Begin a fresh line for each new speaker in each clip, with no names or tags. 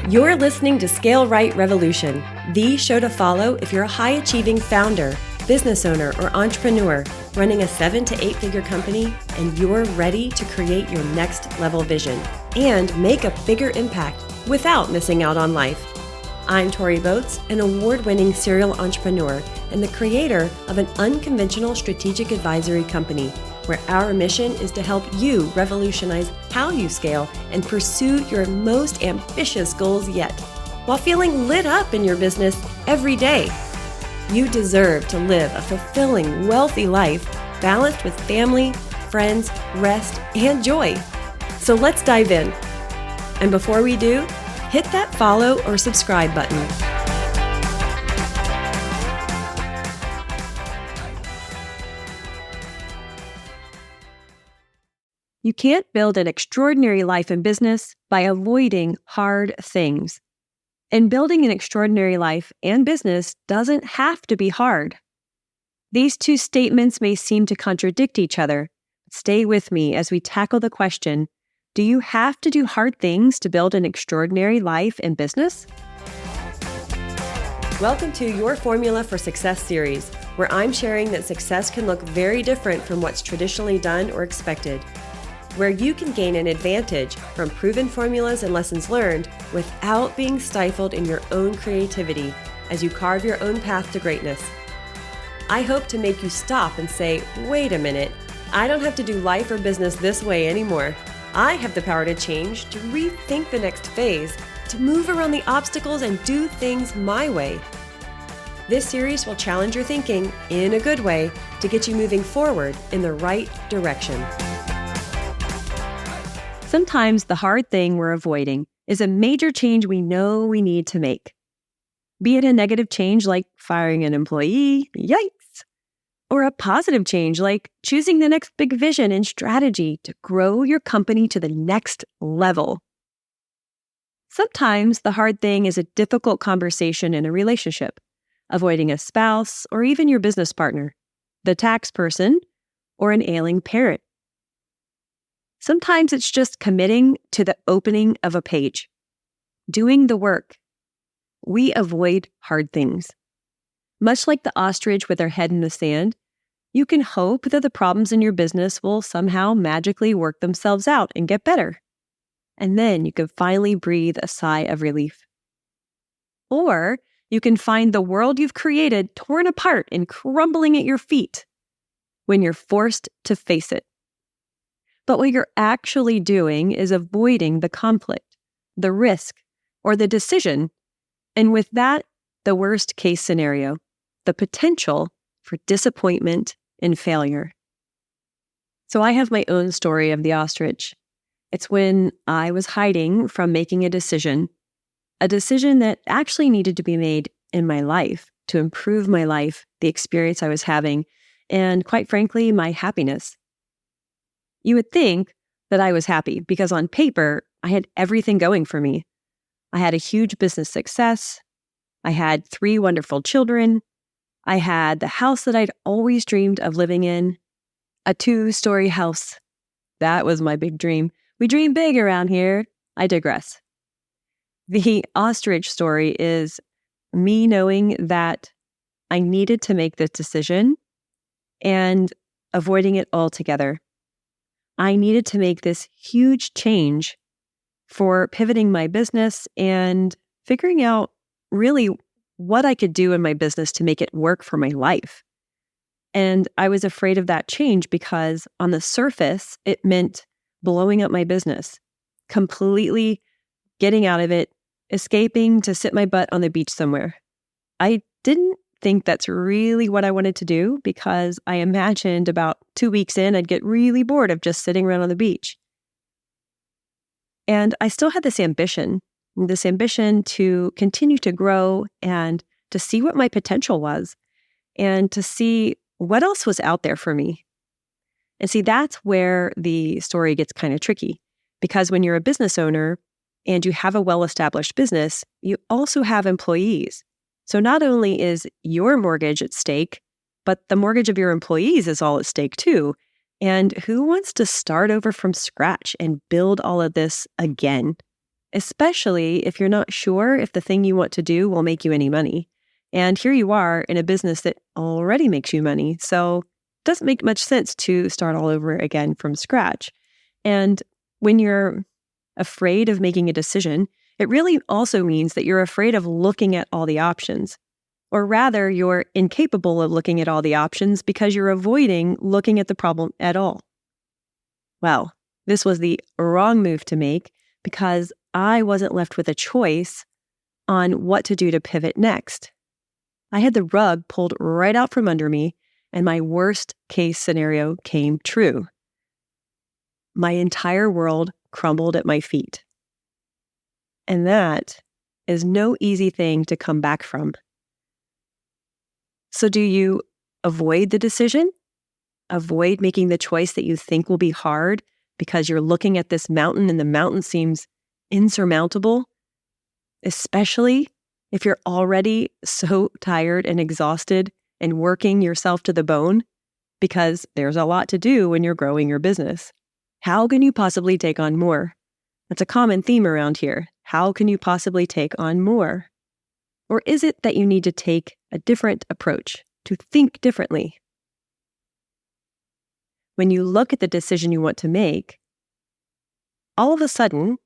You're listening to Scale Right Revolution, the show to follow if you're a high-achieving founder, business owner, or entrepreneur running a 7 to 8 figure company and you're ready to create your next level vision and make a bigger impact without missing out on life. I'm Tori Boats, an award-winning serial entrepreneur and the creator of an unconventional strategic advisory company where our mission is to help you revolutionize how you scale and pursue your most ambitious goals yet, while feeling lit up in your business every day. You deserve to live a fulfilling, wealthy life, balanced with family, friends, rest, and joy. So let's dive in. And before we do, hit that follow or subscribe button. You can't build an extraordinary life and business by avoiding hard things. And building an extraordinary life and business doesn't have to be hard. These two statements may seem to contradict each other. Stay with me as we tackle the question, do you have to do hard things to build an extraordinary life and business? Welcome to Your Formula for Success series, where I'm sharing that success can look very different from what's traditionally done or expected, where you can gain an advantage from proven formulas and lessons learned without being stifled in your own creativity as you carve your own path to greatness. I hope to make you stop and say, wait a minute, I don't have to do life or business this way anymore. I have the power to change, to rethink the next phase, to move around the obstacles and do things my way. This series will challenge your thinking in a good way to get you moving forward in the right direction. Sometimes the hard thing we're avoiding is a major change we know we need to make. Be it a negative change like firing an employee, yikes, or a positive change like choosing the next big vision and strategy to grow your company to the next level. Sometimes the hard thing is a difficult conversation in a relationship, avoiding a spouse or even your business partner, the tax person, or an ailing parent. Sometimes it's just committing to the opening of a page, doing the work. We avoid hard things. Much like the ostrich with their head in the sand, you can hope that the problems in your business will somehow magically work themselves out and get better. And then you can finally breathe a sigh of relief. Or you can find the world you've created torn apart and crumbling at your feet when you're forced to face it. But what you're actually doing is avoiding the conflict, the risk, or the decision, and with that, the worst case scenario, the potential for disappointment and failure. So I have my own story of the ostrich. It's when I was hiding from making a decision that actually needed to be made in my life to improve my life, the experience I was having, and quite frankly, my happiness. You would think that I was happy because on paper, I had everything going for me. I had a huge business success. I had 3 wonderful children. I had the house that I'd always dreamed of living in, a 2-story house. That was my big dream. We dream big around here. I digress. The ostrich story is me knowing that I needed to make this decision and avoiding it altogether. I needed to make this huge change for pivoting my business and figuring out really what I could do in my business to make it work for my life. And I was afraid of that change because on the surface, it meant blowing up my business, completely getting out of it, escaping to sit my butt on the beach somewhere. I didn't think that's really what I wanted to do because I imagined about 2 weeks in, I'd get really bored of just sitting around on the beach. And I still had this ambition to continue to grow and to see what my potential was and to see what else was out there for me. And see, that's where the story gets kind of tricky because when you're a business owner and you have a well-established business, you also have employees. So not only is your mortgage at stake, but the mortgage of your employees is all at stake too. And who wants to start over from scratch and build all of this again? especially if you're not sure if the thing you want to do will make you any money. And here you are in a business that already makes you money. So it doesn't make much sense to start all over again from scratch. And when you're afraid of making a decision, it really also means that you're afraid of looking at all the options. Or rather, you're incapable of looking at all the options because you're avoiding looking at the problem at all. Well, this was the wrong move to make because I wasn't left with a choice on what to do to pivot next. I had the rug pulled right out from under me, and my worst case scenario came true. My entire world crumbled at my feet. And that is no easy thing to come back from. So do you avoid the decision? Avoid making the choice that you think will be hard because you're looking at this mountain and the mountain seems insurmountable, especially if you're already so tired and exhausted and working yourself to the bone, because there's a lot to do when you're growing your business. How can you possibly take on more? That's a common theme around here. How can you possibly take on more? Or is it that you need to take a different approach, to think differently? When you look at the decision you want to make, all of a sudden,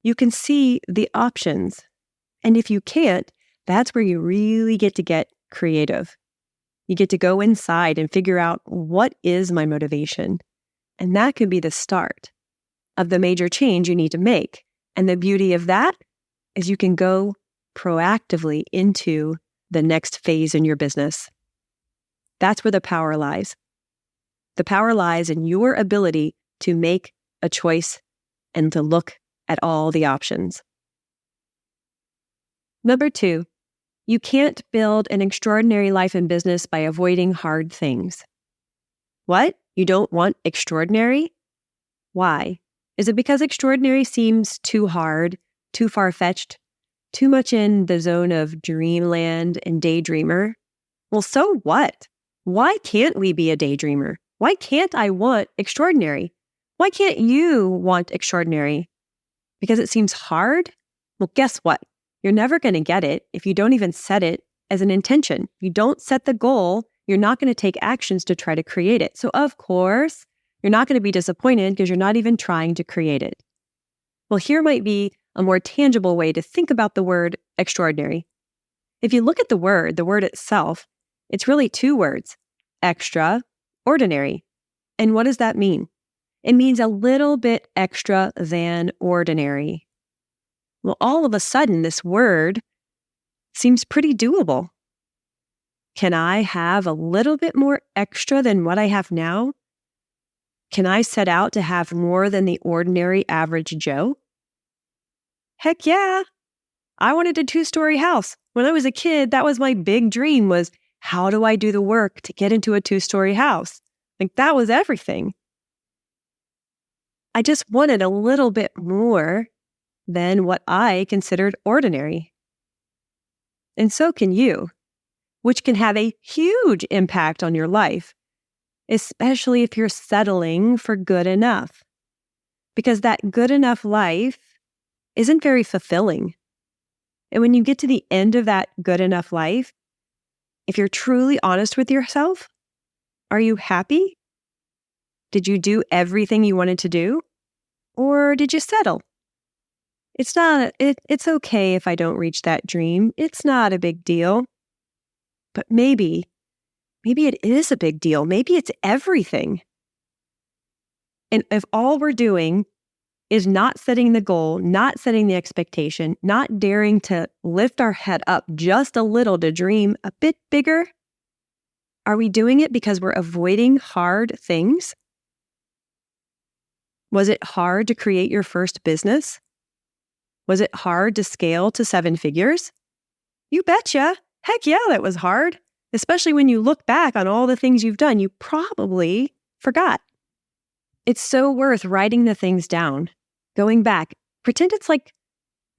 you can see the options. And if you can't, that's where you really get to get creative. You get to go inside and figure out, what is my motivation? And that could be the start of the major change you need to make. And the beauty of that is you can go proactively into the next phase in your business. That's where the power lies. The power lies in your ability to make a choice and to look at all the options. Number 2, you can't build an extraordinary life and business by avoiding hard things. What? You don't want extraordinary? Why? Is it because extraordinary seems too hard, too far-fetched, too much in the zone of dreamland and daydreamer? Well, so what? Why can't we be a daydreamer? Why can't I want extraordinary? Why can't you want extraordinary? Because it seems hard? Well, guess what? You're never going to get it if you don't even set it as an intention. You don't set the goal, you're not going to take actions to try to create it. So of course, you're not going to be disappointed because you're not even trying to create it. Well, here might be a more tangible way to think about the word extraordinary. If you look at the word itself, it's really 2 words, extra, ordinary. And what does that mean? It means a little bit extra than ordinary. Well, all of a sudden, this word seems pretty doable. Can I have a little bit more extra than what I have now? Can I set out to have more than the ordinary average Joe? Heck yeah! I wanted a 2-story house. When I was a kid, that was my big dream, was how do I do the work to get into a 2-story house? Like, that was everything. I just wanted a little bit more than what I considered ordinary. And so can you, which can have a huge impact on your life, especially if you're settling for good enough. Because that good enough life isn't very fulfilling. And when you get to the end of that good enough life, if you're truly honest with yourself, are you happy? Did you do everything you wanted to do? Or did you settle? It's okay if I don't reach that dream. It's not a big deal. But maybe it is a big deal. Maybe it's everything. And if all we're doing is not setting the goal, not setting the expectation, not daring to lift our head up just a little to dream a bit bigger, are we doing it because we're avoiding hard things? Was it hard to create your first business? Was it hard to scale to 7 figures? You betcha. Heck yeah, that was hard. Especially when you look back on all the things you've done, you probably forgot. It's so worth writing the things down, going back. Pretend it's like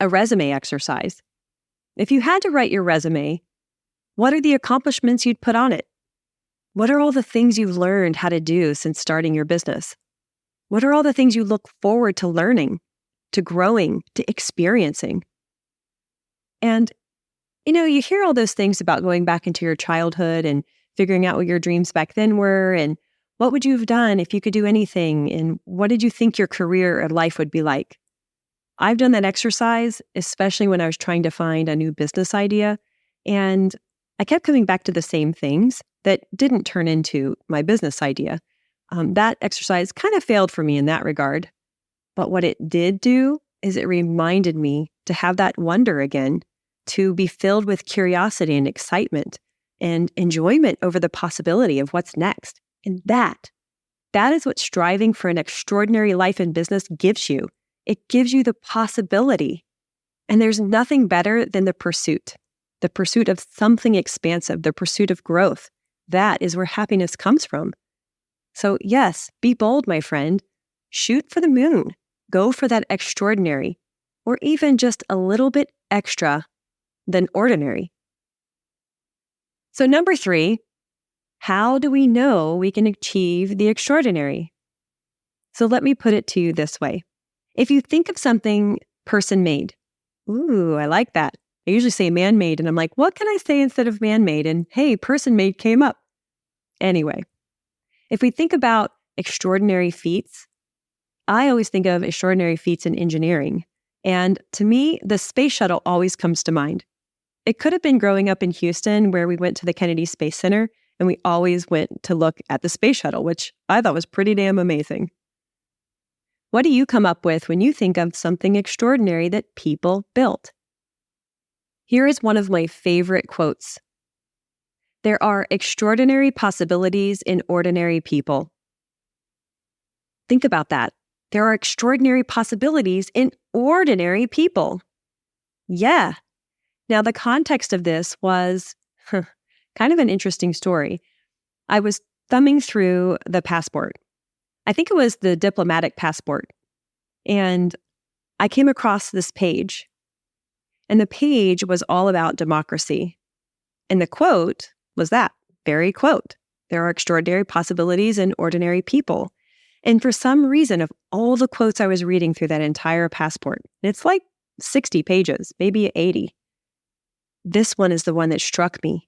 a resume exercise. If you had to write your resume, what are the accomplishments you'd put on it? What are all the things you've learned how to do since starting your business? What are all the things you look forward to learning? to growing, to experiencing. And, you hear all those things about going back into your childhood and figuring out what your dreams back then were, and what would you have done if you could do anything, and what did you think your career or life would be like? I've done that exercise, especially when I was trying to find a new business idea, and I kept coming back to the same things that didn't turn into my business idea. That exercise kind of failed for me in that regard. But what it did do is it reminded me to have that wonder again, to be filled with curiosity and excitement and enjoyment over the possibility of what's next. And that is what striving for an extraordinary life in business gives you. It gives you the possibility. And there's nothing better than the pursuit of something expansive, the pursuit of growth. That is where happiness comes from. So yes, be bold, my friend. Shoot for the moon. Go for that extraordinary, or even just a little bit extra than ordinary. So number 3, how do we know we can achieve the extraordinary? So let me put it to you this way. If you think of something person-made, ooh, I like that. I usually say man-made, and I'm like, what can I say instead of man-made? And hey, person-made came up. Anyway, if we think about extraordinary feats, I always think of extraordinary feats in engineering. And to me, the space shuttle always comes to mind. It could have been growing up in Houston, where we went to the Kennedy Space Center, and we always went to look at the space shuttle, which I thought was pretty damn amazing. What do you come up with when you think of something extraordinary that people built? Here is one of my favorite quotes. There are extraordinary possibilities in ordinary people. Think about that. There are extraordinary possibilities in ordinary people. Yeah. Now, the context of this was kind of an interesting story. I was thumbing through the passport. I think it was the diplomatic passport. And I came across this page. And the page was all about democracy. And the quote was that very quote. There are extraordinary possibilities in ordinary people. And for some reason, of all the quotes I was reading through that entire passport, it's like 60 pages, maybe 80. This one is the one that struck me.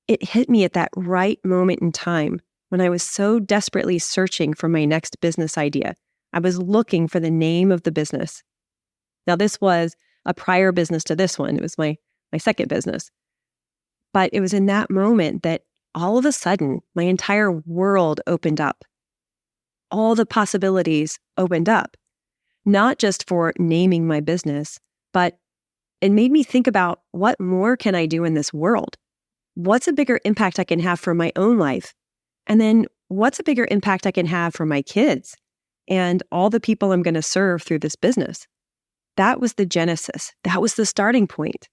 It hit me at that right moment in time when I was so desperately searching for my next business idea. I was looking for the name of the business. Now, this was a prior business to this one. It was my second business. But it was in that moment that all of a sudden, my entire world opened up. All the possibilities opened up, not just for naming my business, but it made me think about what more can I do in this world? What's a bigger impact I can have for my own life? And then what's a bigger impact I can have for my kids and all the people I'm going to serve through this business? That was the genesis. That was the starting point.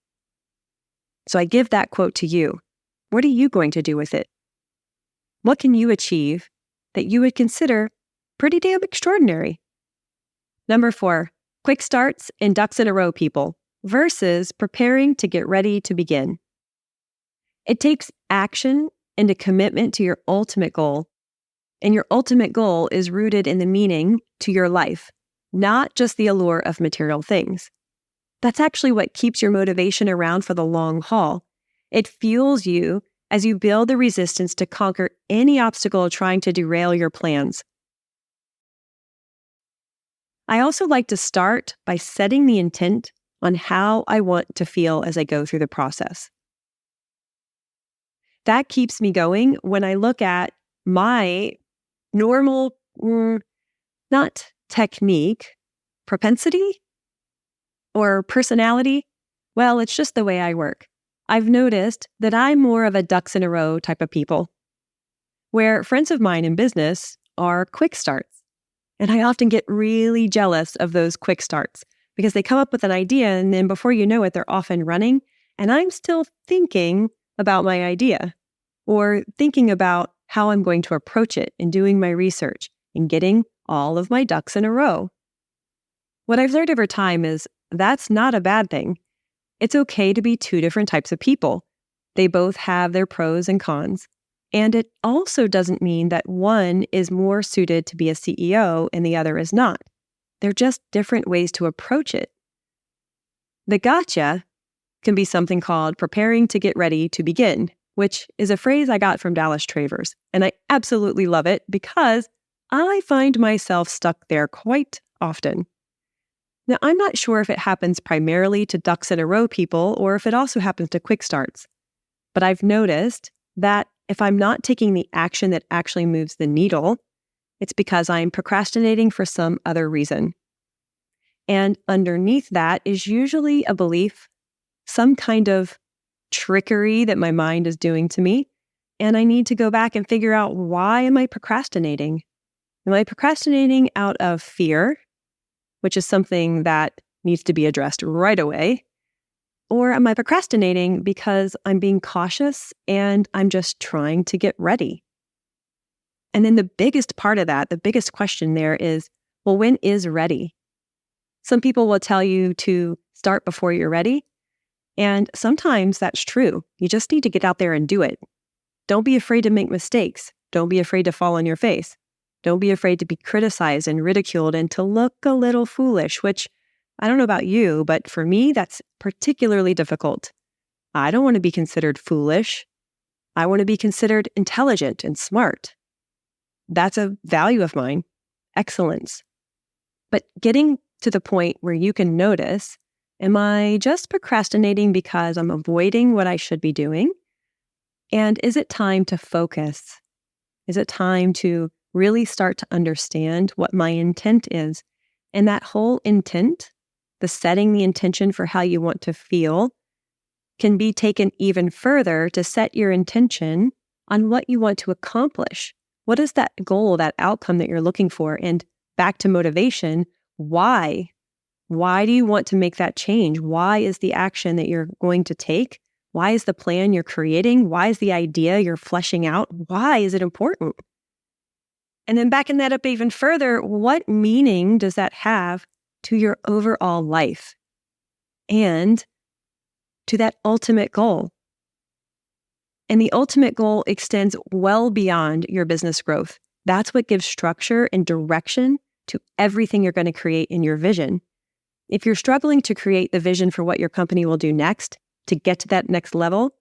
So I give that quote to you. What are you going to do with it? What can you achieve that you would consider pretty damn extraordinary? Number 4, quick starts and ducks in a row people versus preparing to get ready to begin. It takes action and a commitment to your ultimate goal. And your ultimate goal is rooted in the meaning to your life, not just the allure of material things. That's actually what keeps your motivation around for the long haul. It fuels you as you build the resistance to conquer any obstacle trying to derail your plans. I also like to start by setting the intent on how I want to feel as I go through the process. That keeps me going when I look at my normal, not technique, propensity or personality. Well, it's just the way I work. I've noticed that I'm more of a ducks in a row type of people, where friends of mine in business are quick starts. And I often get really jealous of those quick starts because they come up with an idea and then before you know it, they're off and running. And I'm still thinking about my idea or thinking about how I'm going to approach it and doing my research and getting all of my ducks in a row. What I've learned over time is that's not a bad thing. It's okay to be two different types of people. They both have their pros and cons. And it also doesn't mean that one is more suited to be a CEO and the other is not. They're just different ways to approach it. The gotcha can be something called preparing to get ready to begin, which is a phrase I got from Dallas Travers. And I absolutely love it because I find myself stuck there quite often. Now, I'm not sure if it happens primarily to ducks in a row people or if it also happens to quick starts. But I've noticed that if I'm not taking the action that actually moves the needle, it's because I'm procrastinating for some other reason. And underneath that is usually a belief, some kind of trickery that my mind is doing to me. And I need to go back and figure out, why am I procrastinating? Am I procrastinating out of fear, which is something that needs to be addressed right away? Or am I procrastinating because I'm being cautious and I'm just trying to get ready? And then the biggest part of that, the biggest question there is, well, when is ready? Some people will tell you to start before you're ready. And sometimes that's true. You just need to get out there and do it. Don't be afraid to make mistakes. Don't be afraid to fall on your face. Don't be afraid to be criticized and ridiculed and to look a little foolish, which I don't know about you, but for me, that's particularly difficult. I don't want to be considered foolish. I want to be considered intelligent and smart. That's a value of mine, excellence. But getting to the point where you can notice, am I just procrastinating because I'm avoiding what I should be doing? And is it time to focus? Is it time to really start to understand what my intent is? And that whole intent, the setting the intention for how you want to feel, can be taken even further to set your intention on what you want to accomplish. What is that goal, that outcome that you're looking for? And back to motivation, why? Why do you want to make that change? Why is the action that you're going to take? Why is the plan you're creating? Why is the idea you're fleshing out? Why is it important? And then backing that up even further, what meaning does that have to your overall life and to that ultimate goal? And the ultimate goal extends well beyond your business growth. That's what gives structure and direction to everything you're going to create in your vision. If you're struggling to create the vision for what your company will do next, to get to that next level,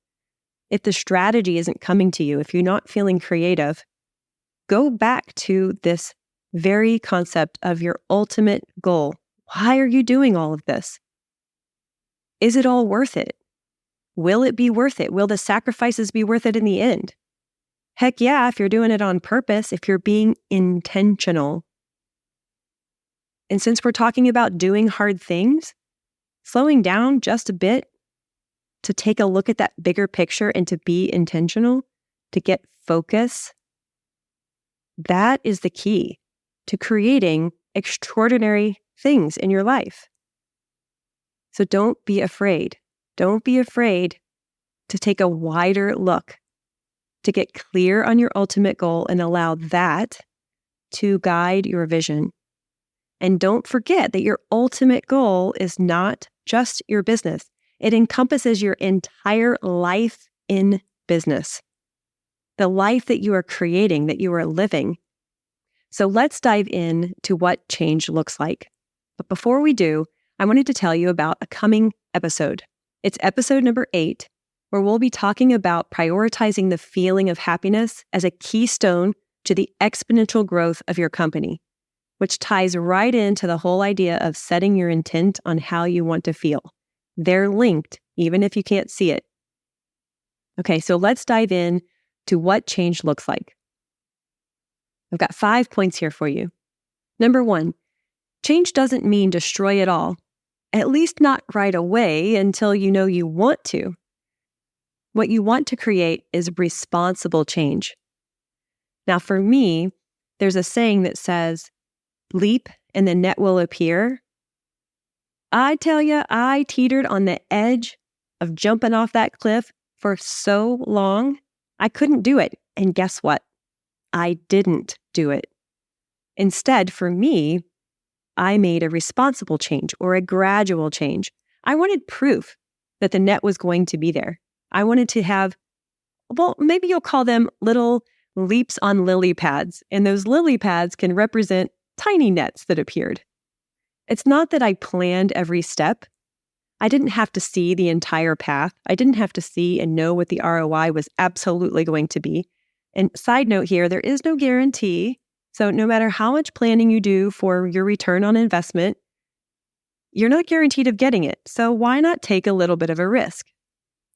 if the strategy isn't coming to you, if you're not feeling creative, go back to this very concept of your ultimate goal. Why are you doing all of this? Is it all worth it? Will it be worth it? Will the sacrifices be worth it in the end? Heck yeah, if you're doing it on purpose, if you're being intentional. And since we're talking about doing hard things, slowing down just a bit to take a look at that bigger picture and to be intentional, to get focus, that is the key to creating extraordinary things in your life. So don't be afraid. Don't be afraid to take a wider look, to get clear on your ultimate goal and allow that to guide your vision. And don't forget that your ultimate goal is not just your business. It encompasses your entire life in business, the life that you are creating, that you are living. So let's dive in to what change looks like. But before we do, I wanted to tell you about a coming episode. It's episode number 8, where we'll be talking about prioritizing the feeling of happiness as a keystone to the exponential growth of your company, which ties right into the whole idea of setting your intent on how you want to feel. They're linked, even if you can't see it. Okay, so let's dive in to what change looks like. I've got 5 points here for you. Number 1, change doesn't mean destroy it all, at least not right away until you know you want to. What you want to create is responsible change. Now, for me, there's a saying that says, leap and the net will appear. I tell you, I teetered on the edge of jumping off that cliff for so long, I couldn't do it. And guess what? I didn't do it. Instead, for me, I made a responsible change or a gradual change. I wanted proof that the net was going to be there. I wanted to have, well, maybe you'll call them little leaps on lily pads. And those lily pads can represent tiny nets that appeared. It's not that I planned every step. I didn't have to see the entire path. I didn't have to see and know what the ROI was absolutely going to be. And side note here, there is no guarantee. So no matter how much planning you do for your return on investment, you're not guaranteed of getting it. So why not take a little bit of a risk?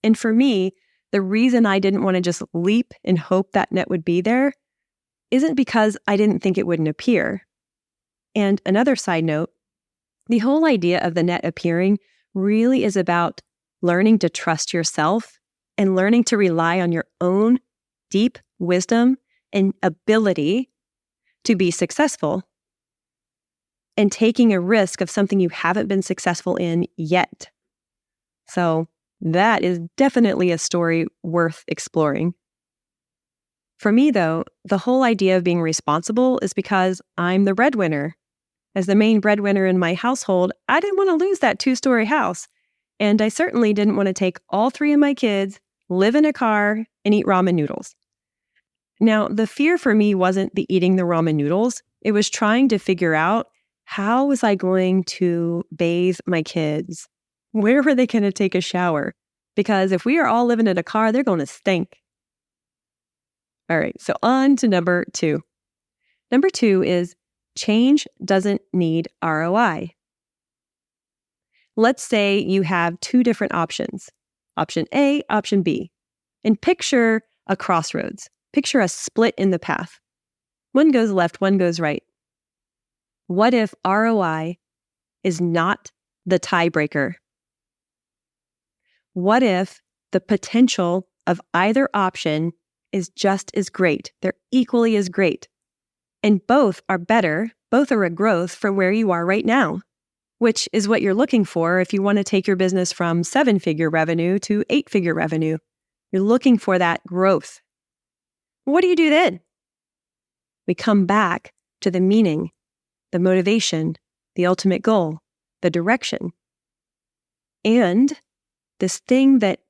And for me, the reason I didn't want to just leap and hope that net would be there isn't because I didn't think it wouldn't appear. And another side note, the whole idea of the net appearing really is about learning to trust yourself and learning to rely on your own deep wisdom and ability to be successful and taking a risk of something you haven't been successful in yet. So that is definitely a story worth exploring. For me, though, the whole idea of being responsible is because I'm the breadwinner. As the main breadwinner in my household, I didn't want to lose that 2-story house. And I certainly didn't want to take all 3 of my kids, live in a car, and eat ramen noodles. Now, the fear for me wasn't the eating the ramen noodles. It was trying to figure out, how was I going to bathe my kids? Where were they going to take a shower? Because if we are all living in a car, they're going to stink. All right, so on to number 2. Number 2 is change doesn't need ROI. Let's say you have 2 different options, option A, option B, and picture a crossroads. Picture a split in the path. One goes left, one goes right. What if ROI is not the tiebreaker? What if the potential of either option is just as great? They're equally as great. And both are better, both are a growth from where you are right now, which is what you're looking for if you want to take your business from 7-figure revenue to 8-figure revenue. You're looking for that growth. What do you do then? We come back to the meaning, the motivation, the ultimate goal, the direction. And this thing that,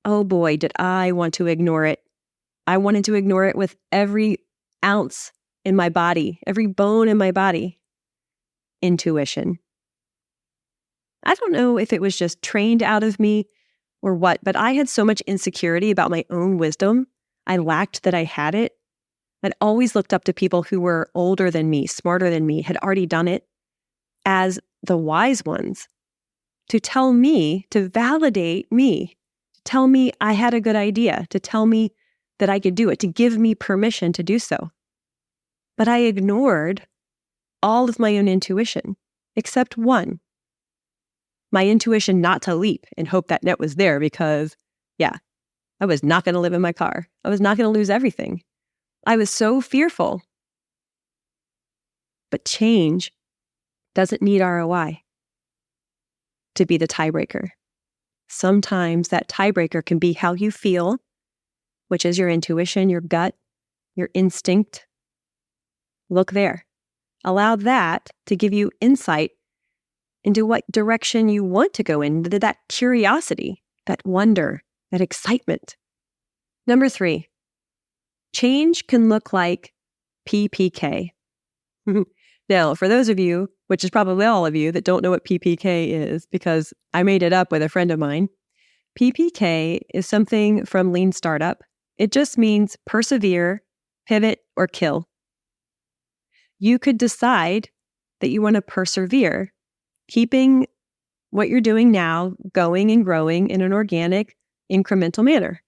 oh boy, did I want to ignore it. I wanted to ignore it with every ounce in my body, every bone in my body. Intuition. I don't know if it was just trained out of me or what, but I had so much insecurity about my own wisdom. I lacked that I had it. I'd always looked up to people who were older than me, smarter than me, had already done it as the wise ones to tell me, to validate me, to tell me I had a good idea, to tell me that I could do it, to give me permission to do so. But I ignored all of my own intuition, except one. My intuition not to leap and hope that net was there because, I was not going to live in my car. I was not going to lose everything. I was so fearful. But change doesn't need ROI to be the tiebreaker. Sometimes that tiebreaker can be how you feel, which is your intuition, your gut, your instinct. Look there. Allow that to give you insight into what direction you want to go in, that curiosity, that wonder, that excitement. Number 3, change can look like PPK. Now, for those of you, which is probably all of you, that don't know what PPK is, because I made it up with a friend of mine, PPK is something from Lean Startup. It just means persevere, pivot, or kill. You could decide that you want to persevere, keeping what you're doing now going and growing in an organic, incremental manner.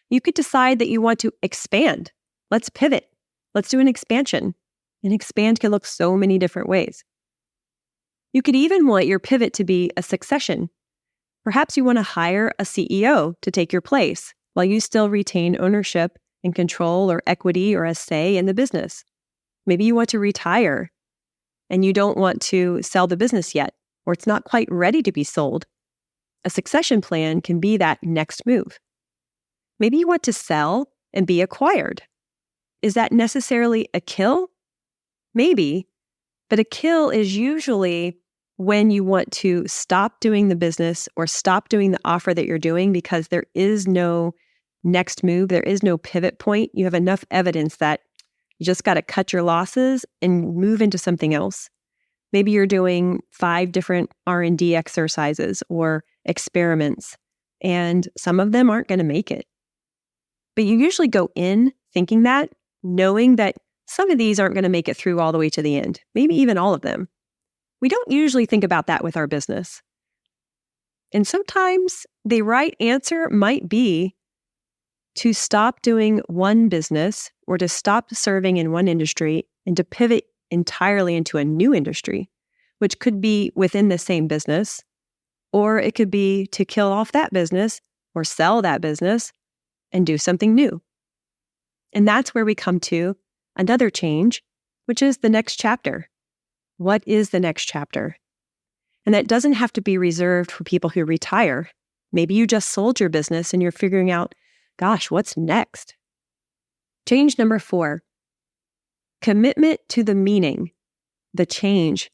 You could decide that you want to expand. Let's pivot. Let's do an expansion. And expand can look so many different ways. You could even want your pivot to be a succession. Perhaps you want to hire a CEO to take your place while you still retain ownership and control or equity or a say in the business. Maybe you want to retire and you don't want to sell the business yet, or it's not quite ready to be sold. A succession plan can be that next move. Maybe you want to sell and be acquired. Is that necessarily a kill? Maybe, but a kill is usually when you want to stop doing the business or stop doing the offer that you're doing because there is no next move, there is no pivot point. You have enough evidence that you just got to cut your losses and move into something else. Maybe you're doing 5 different R&D exercises or experiments, and some of them aren't going to make it. But you usually go in thinking that, knowing that some of these aren't going to make it through all the way to the end, maybe even all of them. We don't usually think about that with our business. And sometimes the right answer might be to stop doing one business or to stop serving in one industry and to pivot entirely into a new industry, which could be within the same business, or it could be to kill off that business or sell that business and do something new. And that's where we come to another change, which is the next chapter. What is the next chapter? And that doesn't have to be reserved for people who retire. Maybe you just sold your business and you're figuring out, gosh, what's next? Change number 4, commitment to the meaning, the change,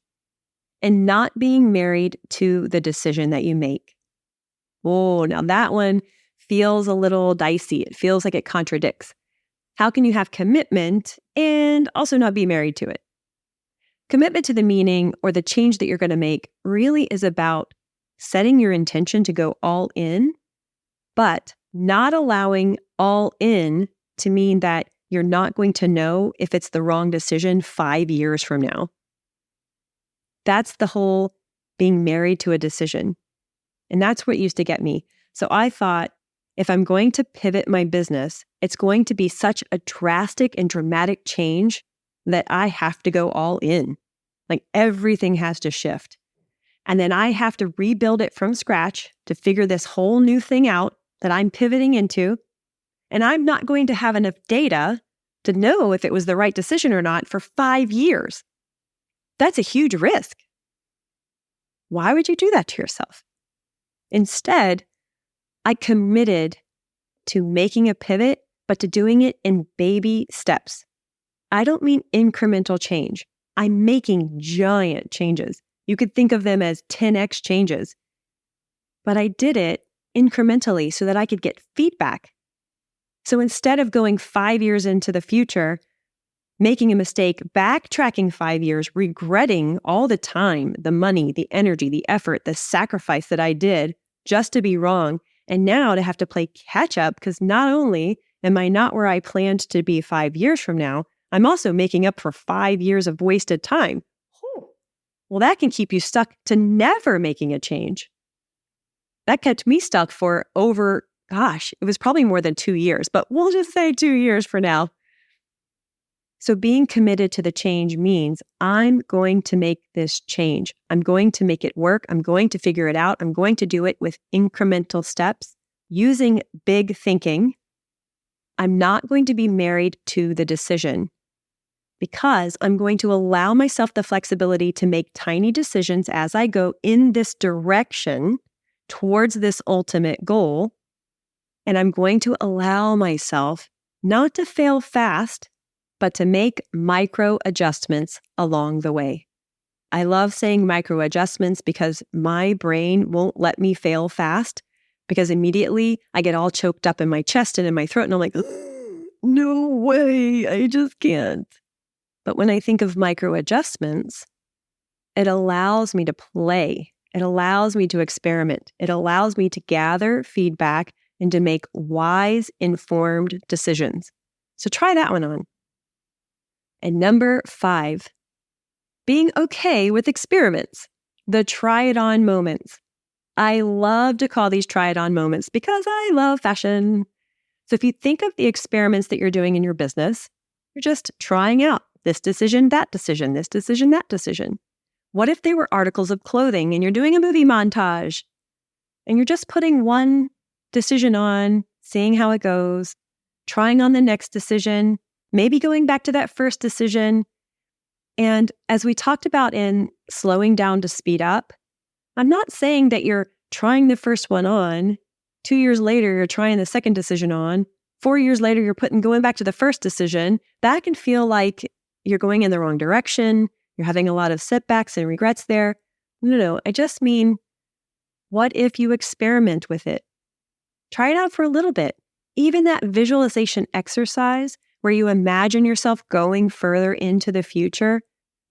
and not being married to the decision that you make. Oh, now that one feels a little dicey. It feels like it contradicts. How can you have commitment and also not be married to it? Commitment to the meaning or the change that you're going to make really is about setting your intention to go all in, but not allowing all in to mean that you're not going to know if it's the wrong decision 5 years from now. That's the whole being married to a decision. And that's what used to get me. So I thought, if I'm going to pivot my business, it's going to be such a drastic and dramatic change that I have to go all in. Like everything has to shift. And then I have to rebuild it from scratch to figure this whole new thing out that I'm pivoting into. And I'm not going to have enough data to know if it was the right decision or not for 5 years. That's a huge risk. Why would you do that to yourself? Instead, I committed to making a pivot, but to doing it in baby steps. I don't mean incremental change. I'm making giant changes. You could think of them as 10x changes. But I did it incrementally so that I could get feedback. So instead of going 5 years into the future, making a mistake, backtracking 5 years, regretting all the time, the money, the energy, the effort, the sacrifice that I did just to be wrong, and now to have to play catch up because not only am I not where I planned to be 5 years from now, I'm also making up for 5 years of wasted time. Well, that can keep you stuck to never making a change. That kept me stuck for over, it was probably more than 2 years, but we'll just say 2 years for now. So being committed to the change means I'm going to make this change. I'm going to make it work. I'm going to figure it out. I'm going to do it with incremental steps using big thinking. I'm not going to be married to the decision because I'm going to allow myself the flexibility to make tiny decisions as I go in this direction towards this ultimate goal. And I'm going to allow myself not to fail fast, but to make micro adjustments along the way. I love saying micro adjustments because my brain won't let me fail fast because immediately I get all choked up in my chest and in my throat and I'm like, no way, I just can't. But when I think of micro adjustments, it allows me to play. It allows me to experiment. It allows me to gather feedback and to make wise, informed decisions. So try that one on. And number 5, being okay with experiments, the try it on moments. I love to call these try it on moments because I love fashion. So if you think of the experiments that you're doing in your business, you're just trying out this decision, that decision, this decision, that decision. What if they were articles of clothing and you're doing a movie montage and you're just putting one decision on, seeing how it goes, trying on the next decision, maybe going back to that first decision. And as we talked about in slowing down to speed up, I'm not saying that you're trying the first one on, 2 years later, you're trying the second decision on, 4 years later, you're going back to the first decision. That can feel like you're going in the wrong direction. You're having a lot of setbacks and regrets there. No, I just mean, what if you experiment with it? Try it out for a little bit. Even that visualization exercise where you imagine yourself going further into the future,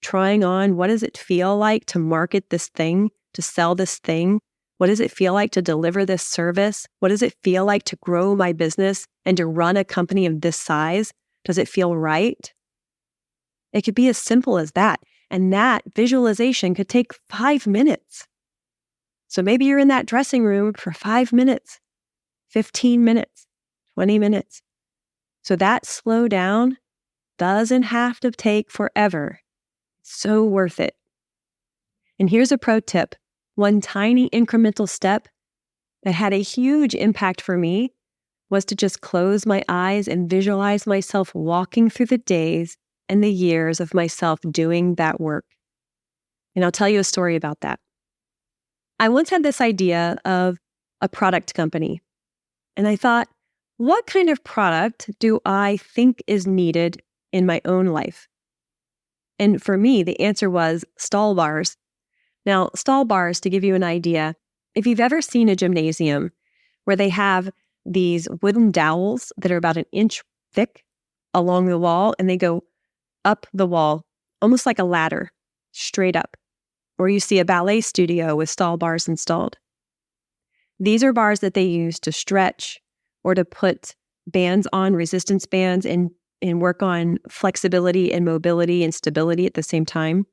trying on what does it feel like to market this thing, to sell this thing? What does it feel like to deliver this service? What does it feel like to grow my business and to run a company of this size? Does it feel right? It could be as simple as that. And that visualization could take 5 minutes. So maybe you're in that dressing room for 5 minutes, 15 minutes, 20 minutes. So that slow down doesn't have to take forever. It's so worth it. And here's a pro tip. One tiny incremental step that had a huge impact for me was to just close my eyes and visualize myself walking through the days and the years of myself doing that work. And I'll tell you a story about that. I once had this idea of a product company, and I thought, what kind of product do I think is needed in my own life? And for me, the answer was stall bars. Now, stall bars, to give you an idea, if you've ever seen a gymnasium where they have these wooden dowels that are about 1 inch thick along the wall, and they go up the wall, almost like a ladder, straight up. Or you see a ballet studio with stall bars installed. These are bars that they use to stretch or to put bands on, resistance bands, and work on flexibility and mobility and stability at the same time.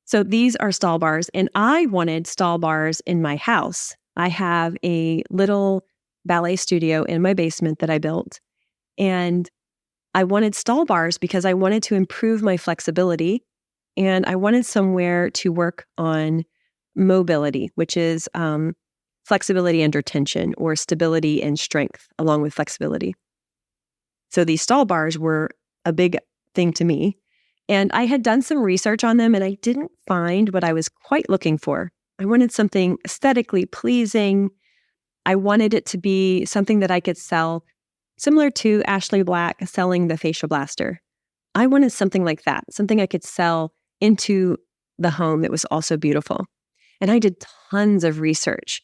So these are stall bars, and I wanted stall bars in my house. I have a little ballet studio in my basement that I built, and I wanted stall bars because I wanted to improve my flexibility, and I wanted somewhere to work on mobility, which is flexibility under tension, or stability and strength along with flexibility. So these stall bars were a big thing to me. And I had done some research on them, and I didn't find what I was quite looking for. I wanted something aesthetically pleasing. I wanted it to be something that I could sell, similar to Ashley Black selling the facial blaster. I wanted something like that, something I could sell into the home that was also beautiful. And I did tons of research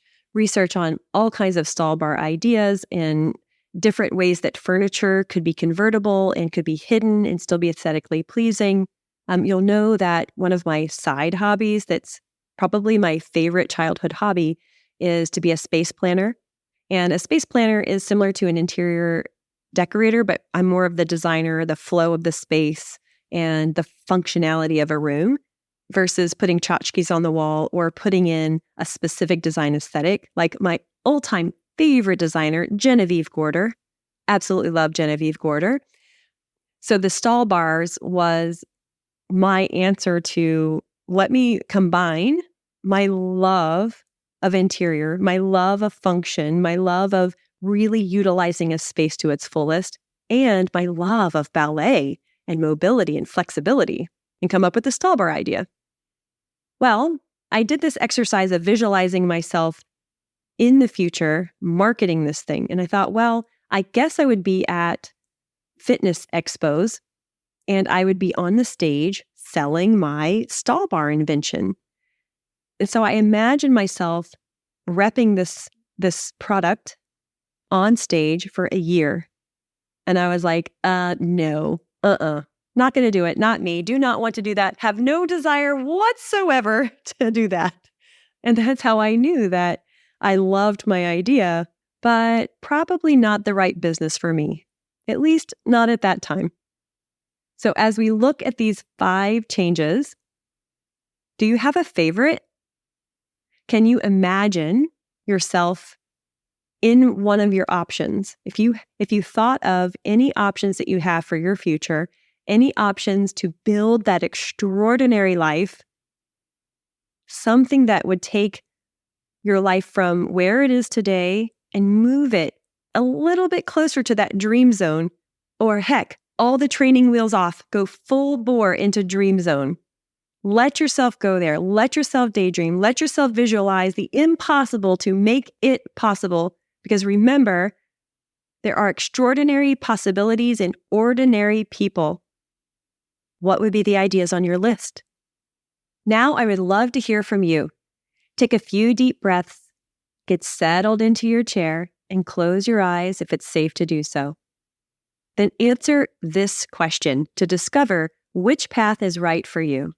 on all kinds of stall bar ideas and different ways that furniture could be convertible and could be hidden and still be aesthetically pleasing. You'll know that one of my side hobbies that's probably my favorite childhood hobby is to be a space planner. And a space planner is similar to an interior decorator, but I'm more of the designer, the flow of the space and the functionality of a room versus putting tchotchkes on the wall or putting in a specific design aesthetic. Like my all-time favorite designer, Genevieve Gorder. Absolutely love Genevieve Gorder. So the stall bars was my answer to let me combine my love of interior, my love of function, my love of really utilizing a space to its fullest, and my love of ballet and mobility and flexibility, and come up with the stall bar idea. Well, I did this exercise of visualizing myself in the future marketing this thing. And I thought, well, I guess I would be at fitness expos and I would be on the stage selling my stall bar invention. And so I imagined myself repping this product on stage for a year. And I was like, no, not going to do it. Not me. Do not want to do that. Have no desire whatsoever to do that. And that's how I knew that I loved my idea, but probably not the right business for me, at least not at that time. So as we look at these 5 changes, do you have a favorite? Can you imagine yourself in one of your options? If you thought of any options that you have for your future, any options to build that extraordinary life, something that would take your life from where it is today and move it a little bit closer to that dream zone, or heck, all the training wheels off, go full bore into dream zone. Let yourself go there. Let yourself daydream. Let yourself visualize the impossible to make it possible. Because remember, there are extraordinary possibilities in ordinary people. What would be the ideas on your list? Now I would love to hear from you. Take a few deep breaths, get settled into your chair, and close your eyes if it's safe to do so. Then answer this question to discover Which path is right for you?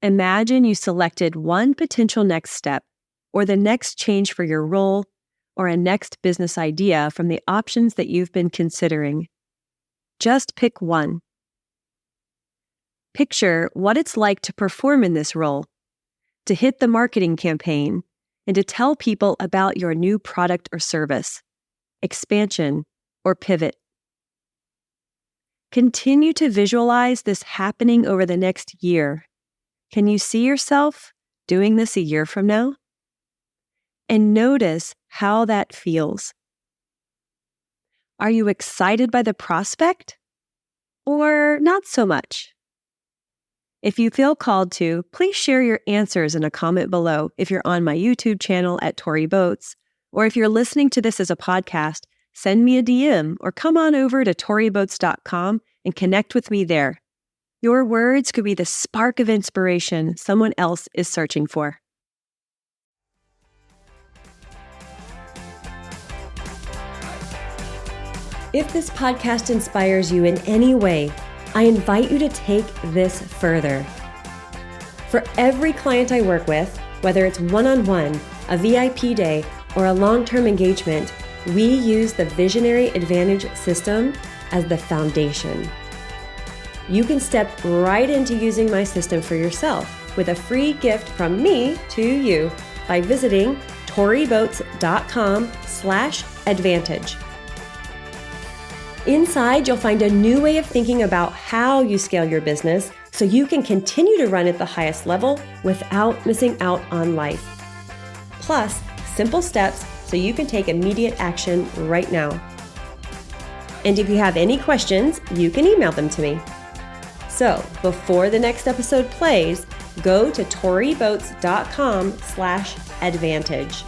Imagine you selected one potential next step, or the next change for your role, or a next business idea from the options that you've been considering. Just pick one. Picture what it's like to perform in this role, to hit the marketing campaign, and to tell people about your new product or service, expansion, or pivot. Continue to visualize this happening over the next year. Can you see yourself doing this a year from now? And notice how that feels. Are you excited by the prospect? Or not so much? If you feel called to, please share your answers in a comment below if you're on my YouTube channel at Tori Boats, or if you're listening to this as a podcast, send me a DM or come on over to toriboats.com and connect with me there. Your words could be the spark of inspiration someone else is searching for. If this podcast inspires you in any way, I invite you to take this further. For every client I work with, whether it's one-on-one, a VIP day, or a long-term engagement, we use the Visionary Advantage system as the foundation. You can step right into using my system for yourself with a free gift from me to you by visiting toriboats.com/advantage. Inside, you'll find a new way of thinking about how you scale your business so you can continue to run at the highest level without missing out on life. Plus, simple steps so you can take immediate action right now. And if you have any questions, you can email them to me. So, before the next episode plays, go to toriboats.com/advantage.